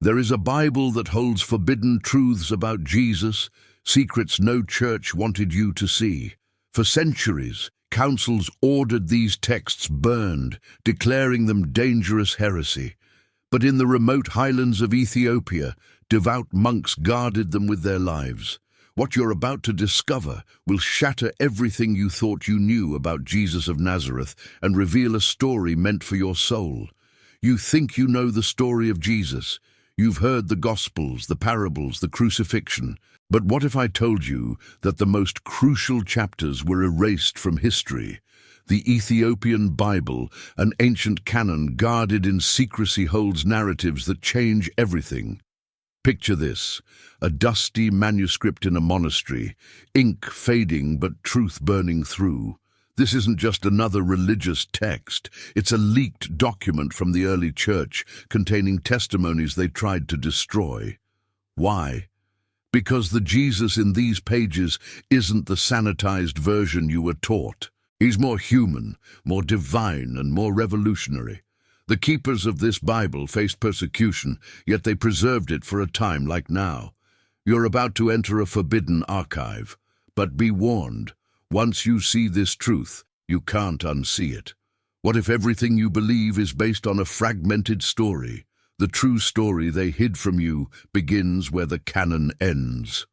There is a Bible that holds forbidden truths about Jesus, secrets no church wanted you to see. For centuries, councils ordered these texts burned, declaring them dangerous heresy. But in the remote highlands of Ethiopia, devout monks guarded them with their lives. What you're about to discover will shatter everything you thought you knew about Jesus of Nazareth and reveal a story meant for your soul. You think you know the story of Jesus. You've heard the Gospels, the parables, the crucifixion. But what if I told you that the most crucial chapters were erased from history? The Ethiopian Bible, an ancient canon guarded in secrecy, holds narratives that change everything. Picture this, a dusty manuscript in a monastery, ink fading but truth burning through. This isn't just another religious text, it's a leaked document from the early church containing testimonies they tried to destroy. Why? Because the Jesus in these pages isn't the sanitized version you were taught. He's more human, more divine, and more revolutionary. The keepers of this Bible faced persecution, yet they preserved it for a time like now. You're about to enter a forbidden archive. But be warned, once you see this truth, you can't unsee it. What if everything you believe is based on a fragmented story? The true story they hid from you begins where the canon ends.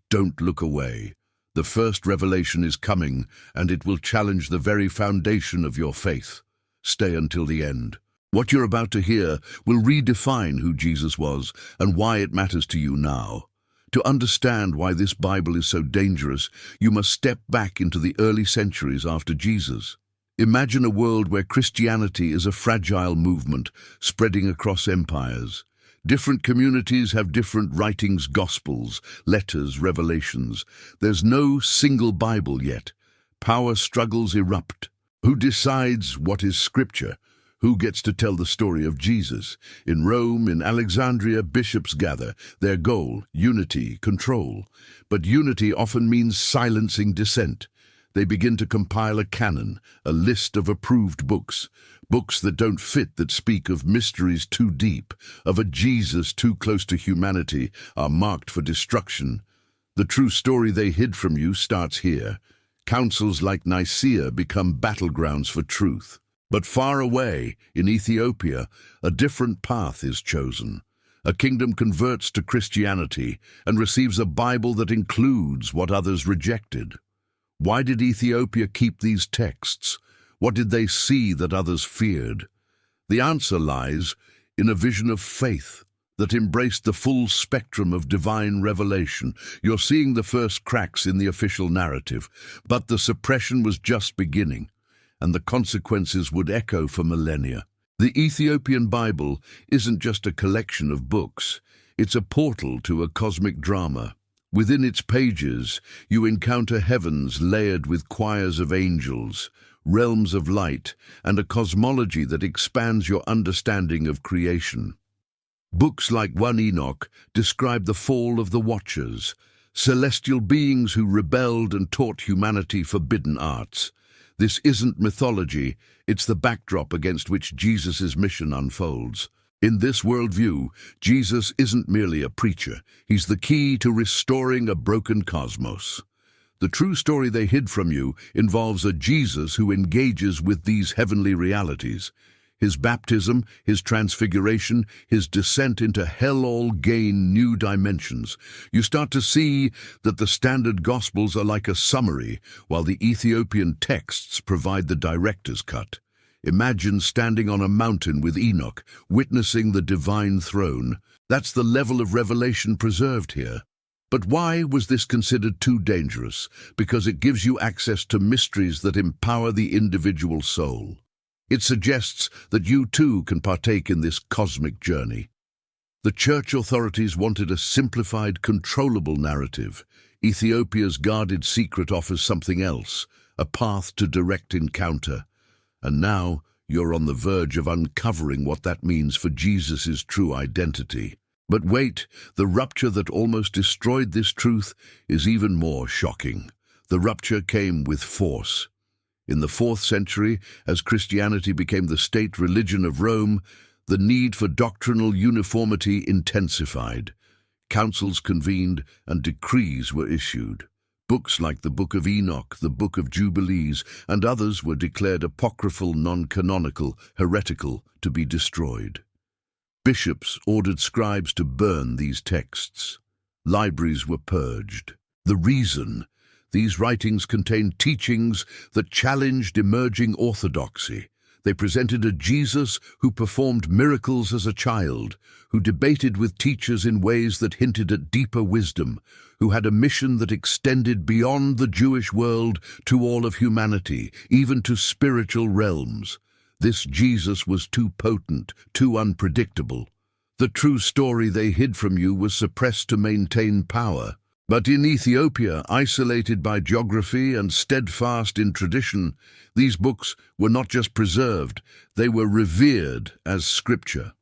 Don't look away. The first revelation is coming, and it will challenge the very foundation of your faith. Stay until the end. What you're about to hear will redefine who Jesus was and why it matters to you now. To understand why this Bible is so dangerous, you must step back into the early centuries after Jesus. Imagine a world where Christianity is a fragile movement spreading across empires. Different communities have different writings, gospels, letters, revelations. There's no single Bible yet. Power struggles erupt. Who decides what is scripture? Who gets to tell the story of Jesus? In Rome, in Alexandria, bishops gather. Their goal, unity, control. But unity often means silencing dissent. They begin to compile a canon, a list of approved books. Books that don't fit, that speak of mysteries too deep, of a Jesus too close to humanity, are marked for destruction. The true story they hid from you starts here. Councils like Nicaea become battlegrounds for truth. But far away, in Ethiopia, a different path is chosen. A kingdom converts to Christianity and receives a Bible that includes what others rejected. Why did Ethiopia keep these texts? What did they see that others feared? The answer lies in a vision of faith that embraced the full spectrum of divine revelation. You're seeing the first cracks in the official narrative, but the suppression was just beginning, and the consequences would echo for millennia. The Ethiopian Bible isn't just a collection of books, it's a portal to a cosmic drama. Within its pages, you encounter heavens layered with choirs of angels, realms of light, and a cosmology that expands your understanding of creation. Books like Book of Enoch describe the fall of the Watchers, celestial beings who rebelled and taught humanity forbidden arts. This isn't mythology, it's the backdrop against which Jesus' mission unfolds. In this worldview, Jesus isn't merely a preacher, he's the key to restoring a broken cosmos. The true story they hid from you involves a Jesus who engages with these heavenly realities. His baptism, his transfiguration, his descent into hell all gain new dimensions. You start to see that the standard Gospels are like a summary, while the Ethiopian texts provide the director's cut. Imagine standing on a mountain with Enoch, witnessing the divine throne. That's the level of revelation preserved here. But why was this considered too dangerous? Because it gives you access to mysteries that empower the individual soul. It suggests that you too can partake in this cosmic journey. The church authorities wanted a simplified, controllable narrative. Ethiopia's guarded secret offers something else, a path to direct encounter. And now you're on the verge of uncovering what that means for Jesus' true identity. But wait, the rupture that almost destroyed this truth is even more shocking. The rupture came with force. In the 4th century, as Christianity became the state religion of Rome, The need for doctrinal uniformity intensified. Councils convened and decrees were issued. Books like the Book of Enoch, the Book of Jubilees, and others were declared apocryphal, non-canonical, heretical, to be destroyed. Bishops ordered scribes to burn these texts. Libraries were purged. The reason? These writings contained teachings that challenged emerging orthodoxy. They presented a Jesus who performed miracles as a child, who debated with teachers in ways that hinted at deeper wisdom, who had a mission that extended beyond the Jewish world to all of humanity, even to spiritual realms. This Jesus was too potent, too unpredictable. The true story they hid from you was suppressed to maintain power. But in Ethiopia, isolated by geography and steadfast in tradition, these books were not just preserved, they were revered as scripture.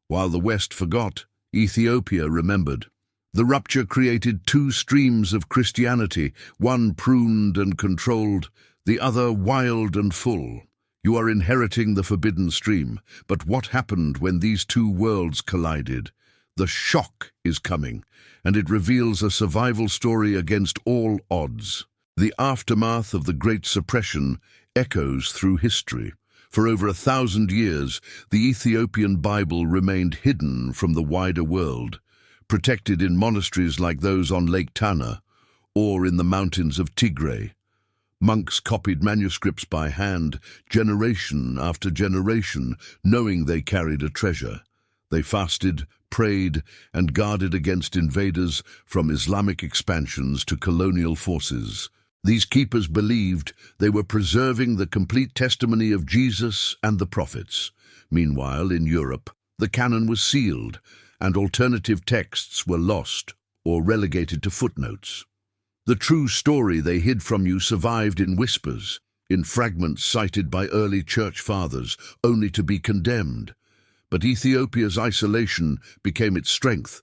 While the West forgot, Ethiopia remembered. The rupture created two streams of Christianity, one pruned and controlled, the other wild and full. You are inheriting the forbidden stream, but what happened when these two worlds collided? The shock is coming, and it reveals a survival story against all odds. The aftermath of the Great Suppression echoes through history. For over 1,000 years, the Ethiopian Bible remained hidden from the wider world, protected in monasteries like those on Lake Tana or in the mountains of Tigray. Monks copied manuscripts by hand, generation after generation, knowing they carried a treasure. They fasted, prayed, and guarded against invaders, from Islamic expansions to colonial forces. These keepers believed they were preserving the complete testimony of Jesus and the prophets. Meanwhile, in Europe, the canon was sealed, and alternative texts were lost or relegated to footnotes. The true story they hid from you survived in whispers, in fragments cited by early church fathers, only to be condemned. But Ethiopia's isolation became its strength.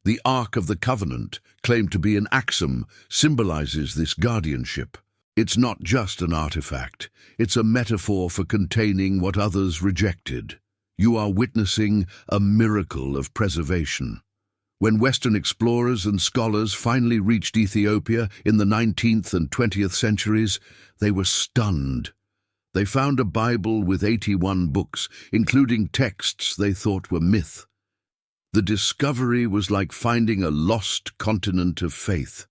The Ark of the Covenant, claimed to be an axiom, symbolizes this guardianship. It's not just an artifact, it's a metaphor for containing what others rejected. You are witnessing a miracle of preservation. When Western explorers and scholars finally reached Ethiopia in the 19th and 20th centuries, they were stunned. They found a Bible with 81 books, including texts they thought were myth. The discovery was like finding a lost continent of faith.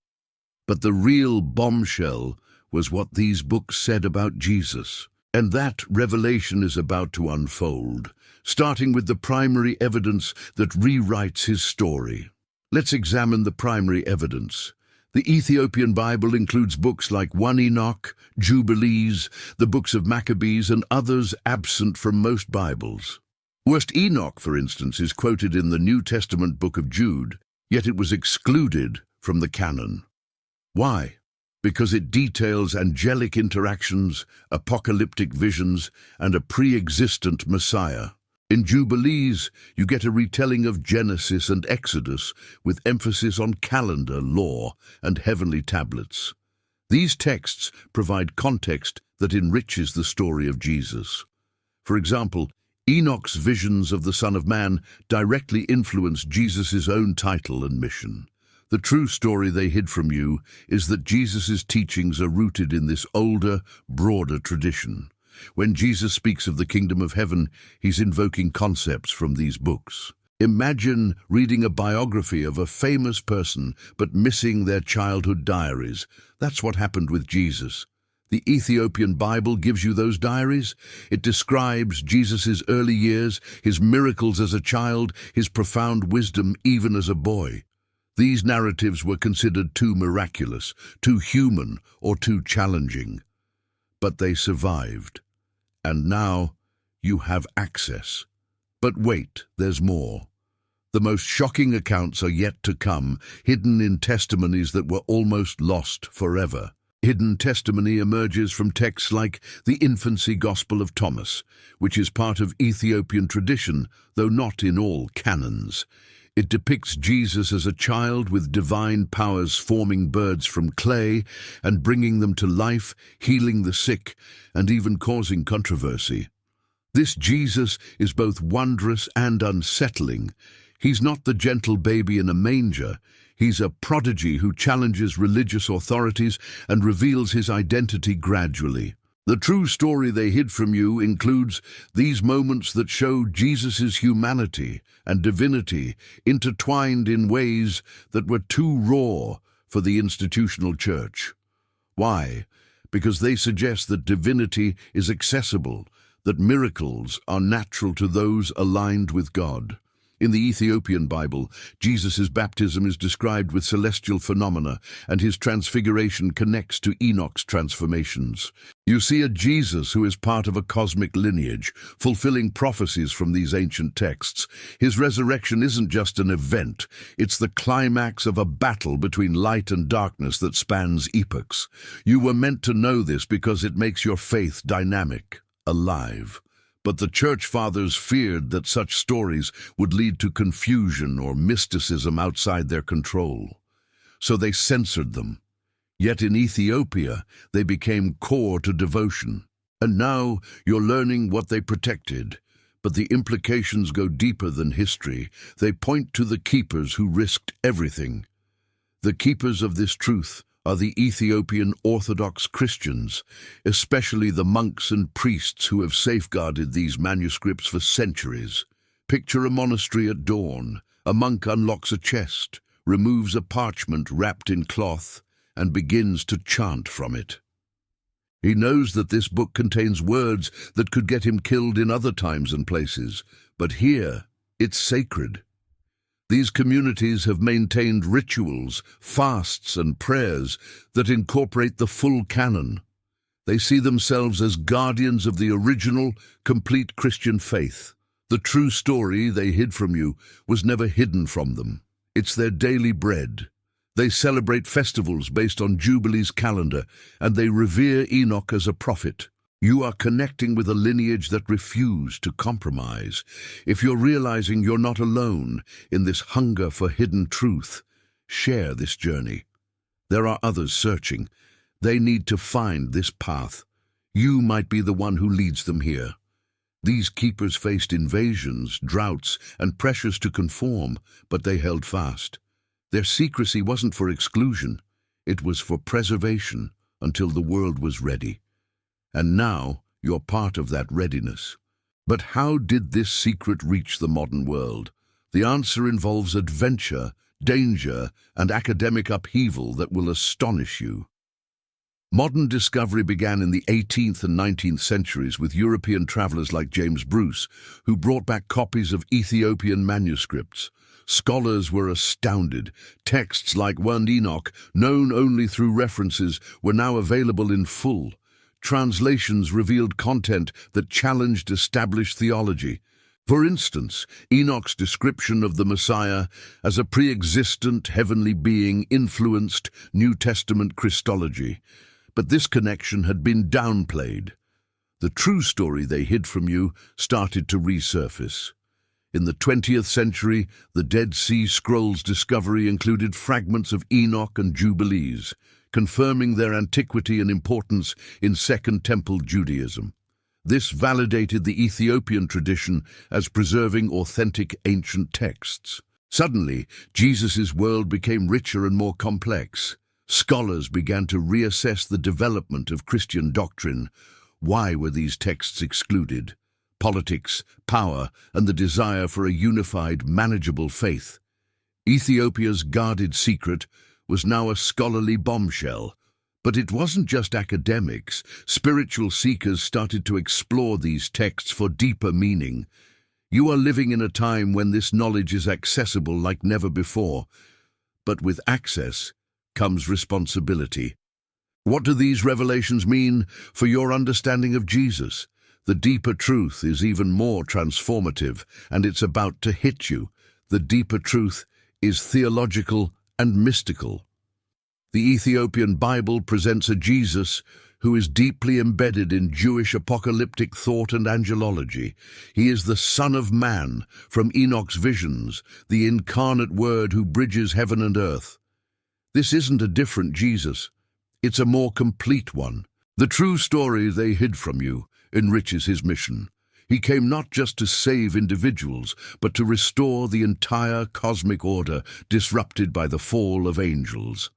But the real bombshell was what these books said about Jesus. And that revelation is about to unfold, starting with the primary evidence that rewrites his story. Let's examine the primary evidence. The Ethiopian Bible includes books like 1 Enoch, Jubilees, the books of Maccabees, and others absent from most Bibles. Worst Enoch, for instance, is quoted in the New Testament Book of Jude, yet it was excluded from the canon. Why? Because it details angelic interactions, apocalyptic visions, and a pre-existent Messiah. In Jubilees, you get a retelling of Genesis and Exodus with emphasis on calendar, law, and heavenly tablets. These texts provide context that enriches the story of Jesus. For example, Enoch's visions of the Son of Man directly influenced Jesus' own title and mission. The true story they hid from you is that Jesus' teachings are rooted in this older, broader tradition. When Jesus speaks of the kingdom of heaven, he's invoking concepts from these books. Imagine reading a biography of a famous person but missing their childhood diaries. That's what happened with Jesus. The Ethiopian Bible gives you those diaries. It describes Jesus' early years, his miracles as a child, his profound wisdom even as a boy. These narratives were considered too miraculous, too human, or too challenging. But they survived. And now you have access. But wait, there's more. The most shocking accounts are yet to come, hidden in testimonies that were almost lost forever. Hidden testimony emerges from texts like the Infancy Gospel of Thomas, which is part of Ethiopian tradition, though not in all canons. It depicts Jesus as a child with divine powers forming birds from clay and bringing them to life, healing the sick, and even causing controversy. This Jesus is both wondrous and unsettling. He's not the gentle baby in a manger. He's a prodigy who challenges religious authorities and reveals his identity gradually. The true story they hid from you includes these moments that show Jesus' humanity and divinity intertwined in ways that were too raw for the institutional church. Why? Because they suggest that divinity is accessible, that miracles are natural to those aligned with God. In the Ethiopian Bible, Jesus' baptism is described with celestial phenomena, and his transfiguration connects to Enoch's transformations. You see a Jesus who is part of a cosmic lineage, fulfilling prophecies from these ancient texts. His resurrection isn't just an event, it's the climax of a battle between light and darkness that spans epochs. You were meant to know this because it makes your faith dynamic, alive. But the church fathers feared that such stories would lead to confusion or mysticism outside their control. So they censored them. Yet in Ethiopia, they became core to devotion. And now you're learning what they protected. But the implications go deeper than history. They point to the keepers who risked everything. The keepers of this truth are the Ethiopian Orthodox Christians, especially the monks and priests who have safeguarded these manuscripts for centuries. Picture a monastery at dawn. A monk unlocks a chest, removes a parchment wrapped in cloth, and begins to chant from it. He knows that this book contains words that could get him killed in other times and places, but here it's sacred. These communities have maintained rituals, fasts, and prayers that incorporate the full canon. They see themselves as guardians of the original, complete Christian faith. The true story they hid from you was never hidden from them. It's their daily bread. They celebrate festivals based on Jubilee's calendar, and they revere Enoch as a prophet. You are connecting with a lineage that refused to compromise. If you're realizing you're not alone in this hunger for hidden truth, share this journey. There are others searching. They need to find this path. You might be the one who leads them here. These keepers faced invasions, droughts, and pressures to conform, but they held fast. Their secrecy wasn't for exclusion. It was for preservation until the world was ready. And now you're part of that readiness. But how did this secret reach the modern world? The answer involves adventure, danger, and academic upheaval that will astonish you. Modern discovery began in the 18th and 19th centuries with European travelers like James Bruce, who brought back copies of Ethiopian manuscripts. Scholars were astounded. Texts like Book of Enoch, known only through references, were now available in full. Translations revealed content that challenged established theology. For instance, Enoch's description of the Messiah as a pre-existent heavenly being influenced New Testament Christology. But this connection had been downplayed. The true story they hid from you started to resurface. In the 20th century, the Dead Sea Scrolls discovery included fragments of Enoch and Jubilees, confirming their antiquity and importance in Second Temple Judaism. This validated the Ethiopian tradition as preserving authentic ancient texts. Suddenly, Jesus' world became richer and more complex. Scholars began to reassess the development of Christian doctrine. Why were these texts excluded? Politics, power, and the desire for a unified, manageable faith. Ethiopia's guarded secret was now a scholarly bombshell. But it wasn't just academics. Spiritual seekers started to explore these texts for deeper meaning. You are living in a time when this knowledge is accessible like never before. But with access comes responsibility. What do these revelations mean for your understanding of Jesus? The deeper truth is even more transformative, and it's about to hit you. The deeper truth is theological and mystical. The Ethiopian Bible presents a Jesus who is deeply embedded in Jewish apocalyptic thought and angelology. He is the Son of Man from Enoch's visions, the incarnate Word who bridges heaven and earth. This isn't a different Jesus. It's a more complete one. The true story they hid from you enriches his mission. He came not just to save individuals, but to restore the entire cosmic order disrupted by the fall of angels.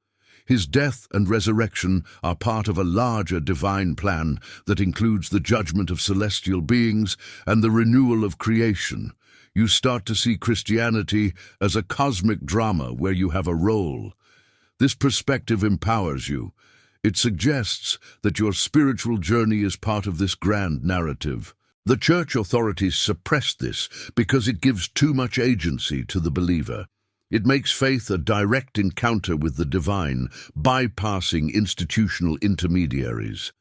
His death and resurrection are part of a larger divine plan that includes the judgment of celestial beings and the renewal of creation. You start to see Christianity as a cosmic drama where you have a role. This perspective empowers you. It suggests that your spiritual journey is part of this grand narrative. The church authorities suppress this because it gives too much agency to the believer. It makes faith a direct encounter with the divine, bypassing institutional intermediaries.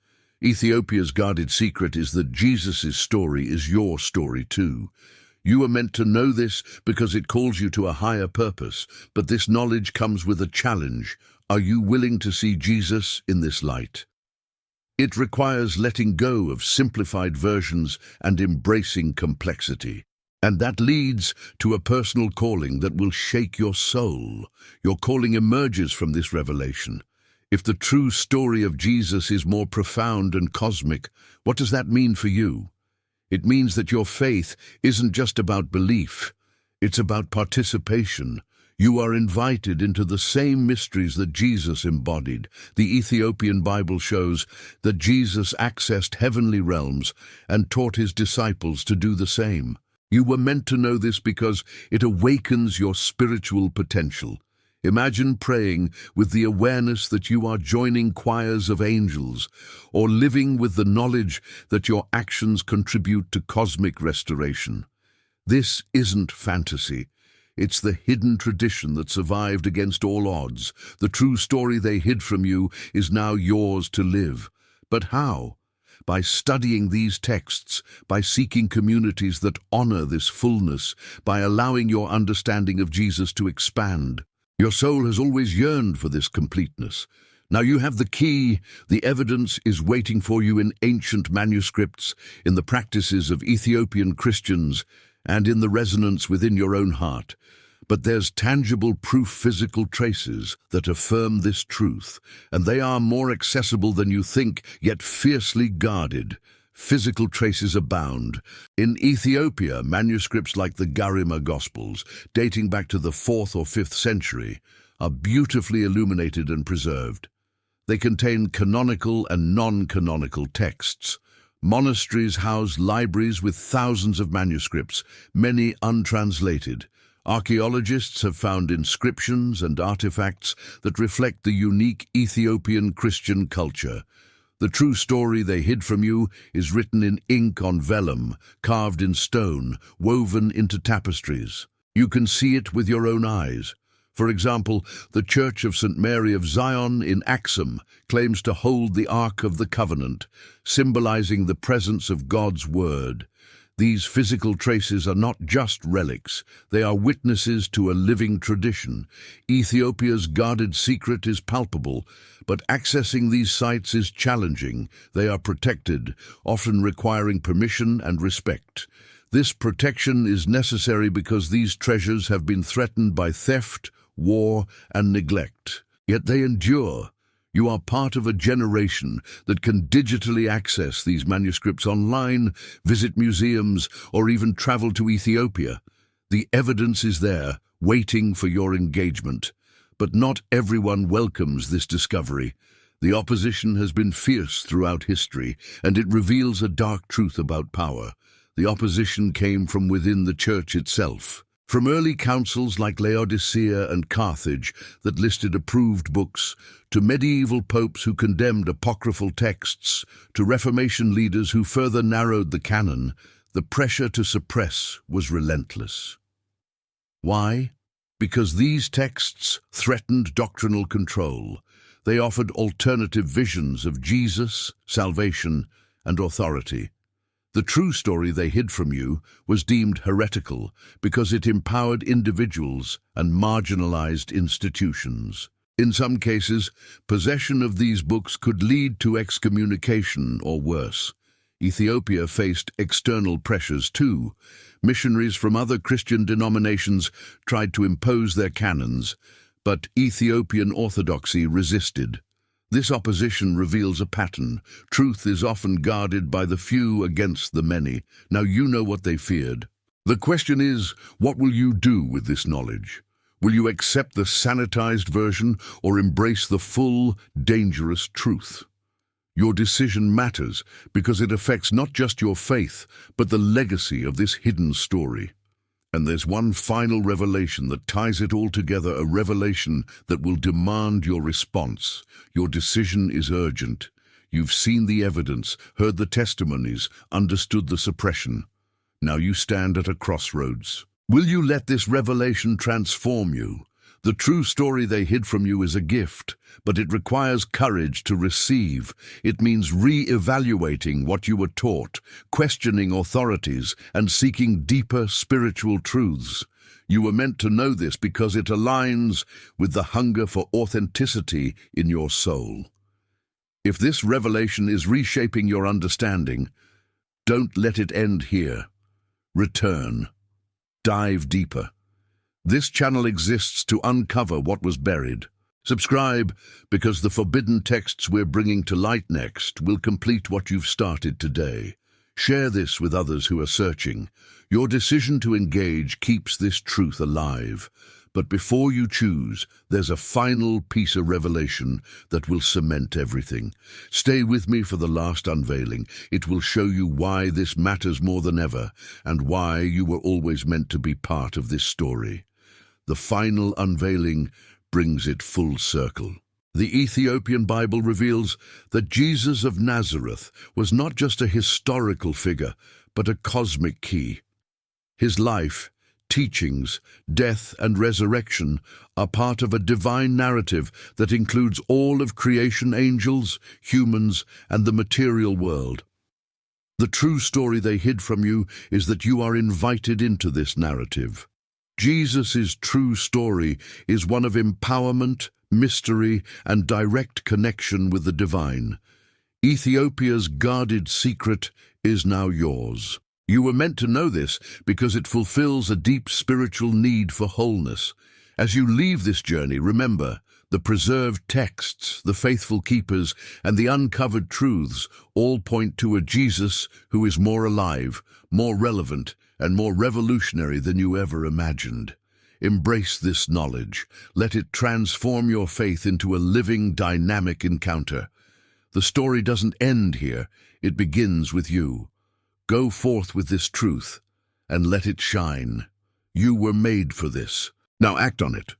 Ethiopia's guarded secret is that Jesus' story is your story too. You are meant to know this because it calls you to a higher purpose, but this knowledge comes with a challenge. Are you willing to see Jesus in this light? It requires letting go of simplified versions and embracing complexity. And that leads to a personal calling that will shake your soul. Your calling emerges from this revelation. If the true story of Jesus is more profound and cosmic, what does that mean for you? It means that your faith isn't just about belief, it's about participation. You are invited into the same mysteries that Jesus embodied. The Ethiopian Bible shows that Jesus accessed heavenly realms and taught his disciples to do the same. You were meant to know this because it awakens your spiritual potential. Imagine praying with the awareness that you are joining choirs of angels, or living with the knowledge that your actions contribute to cosmic restoration. This isn't fantasy. It's the hidden tradition that survived against all odds. The true story they hid from you is now yours to live. But how? By studying these texts, by seeking communities that honor this fullness, by allowing your understanding of Jesus to expand. Your soul has always yearned for this completeness. Now you have the key. The evidence is waiting for you in ancient manuscripts, in the practices of Ethiopian Christians, and in the resonance within your own heart. But there's tangible proof, physical traces that affirm this truth, and they are more accessible than you think, yet fiercely guarded. Physical traces abound. In Ethiopia, manuscripts like the Garima Gospels, dating back to the 4th or 5th century, are beautifully illuminated and preserved. They contain canonical and non-canonical texts. Monasteries house libraries with thousands of manuscripts, many untranslated. Archaeologists have found inscriptions and artifacts that reflect the unique Ethiopian Christian culture. The true story they hid from you is written in ink on vellum, carved in stone, woven into tapestries. You can see it with your own eyes. For example, the Church of St. Mary of Zion in Axum claims to hold the Ark of the Covenant, symbolizing the presence of God's Word. These physical traces are not just relics, they are witnesses to a living tradition. Ethiopia's guarded secret is palpable, but accessing these sites is challenging. They are protected, often requiring permission and respect. This protection is necessary because these treasures have been threatened by theft, war, and neglect. Yet they endure. You are part of a generation that can digitally access these manuscripts online, visit museums, or even travel to Ethiopia. The evidence is there, waiting for your engagement. But not everyone welcomes this discovery. The opposition has been fierce throughout history, and it reveals a dark truth about power. The opposition came from within the church itself. From early councils like Laodicea and Carthage that listed approved books, to medieval popes who condemned apocryphal texts, to Reformation leaders who further narrowed the canon, the pressure to suppress was relentless. Why? Because these texts threatened doctrinal control. They offered alternative visions of Jesus, salvation, and authority. The true story they hid from you was deemed heretical because it empowered individuals and marginalized institutions. In some cases, possession of these books could lead to excommunication or worse. Ethiopia faced external pressures too. Missionaries from other Christian denominations tried to impose their canons, but Ethiopian orthodoxy resisted. This opposition reveals a pattern. Truth is often guarded by the few against the many. Now you know what they feared. The question is, what will you do with this knowledge? Will you accept the sanitized version or embrace the full, dangerous truth? Your decision matters because it affects not just your faith, but the legacy of this hidden story. And there's one final revelation that ties it all together, a revelation that will demand your response. Your decision is urgent. You've seen the evidence, heard the testimonies, understood the suppression. Now you stand at a crossroads. Will you let this revelation transform you? The true story they hid from you is a gift, but it requires courage to receive. It means re-evaluating what you were taught, questioning authorities, and seeking deeper spiritual truths. You were meant to know this because it aligns with the hunger for authenticity in your soul. If this revelation is reshaping your understanding, don't let it end here. Return. Dive deeper. This channel exists to uncover what was buried. Subscribe, because the forbidden texts we're bringing to light next will complete what you've started today. Share this with others who are searching. Your decision to engage keeps this truth alive. But before you choose, there's a final piece of revelation that will cement everything. Stay with me for the last unveiling. It will show you why this matters more than ever, and why you were always meant to be part of this story. The final unveiling brings it full circle. The Ethiopian Bible reveals that Jesus of Nazareth was not just a historical figure, but a cosmic key. His life, teachings, death, and resurrection are part of a divine narrative that includes all of creation, angels, humans, and the material world. The true story they hid from you is that you are invited into this narrative. Jesus' true story is one of empowerment, mystery, and direct connection with the divine. Ethiopia's guarded secret is now yours. You were meant to know this because it fulfills a deep spiritual need for wholeness. As you leave this journey, remember, the preserved texts, the faithful keepers, and the uncovered truths all point to a Jesus who is more alive, more relevant, and more revolutionary than you ever imagined. Embrace this knowledge. Let it transform your faith into a living, dynamic encounter. The story doesn't end here. It begins with you. Go forth with this truth and let it shine. You were made for this. Now act on it.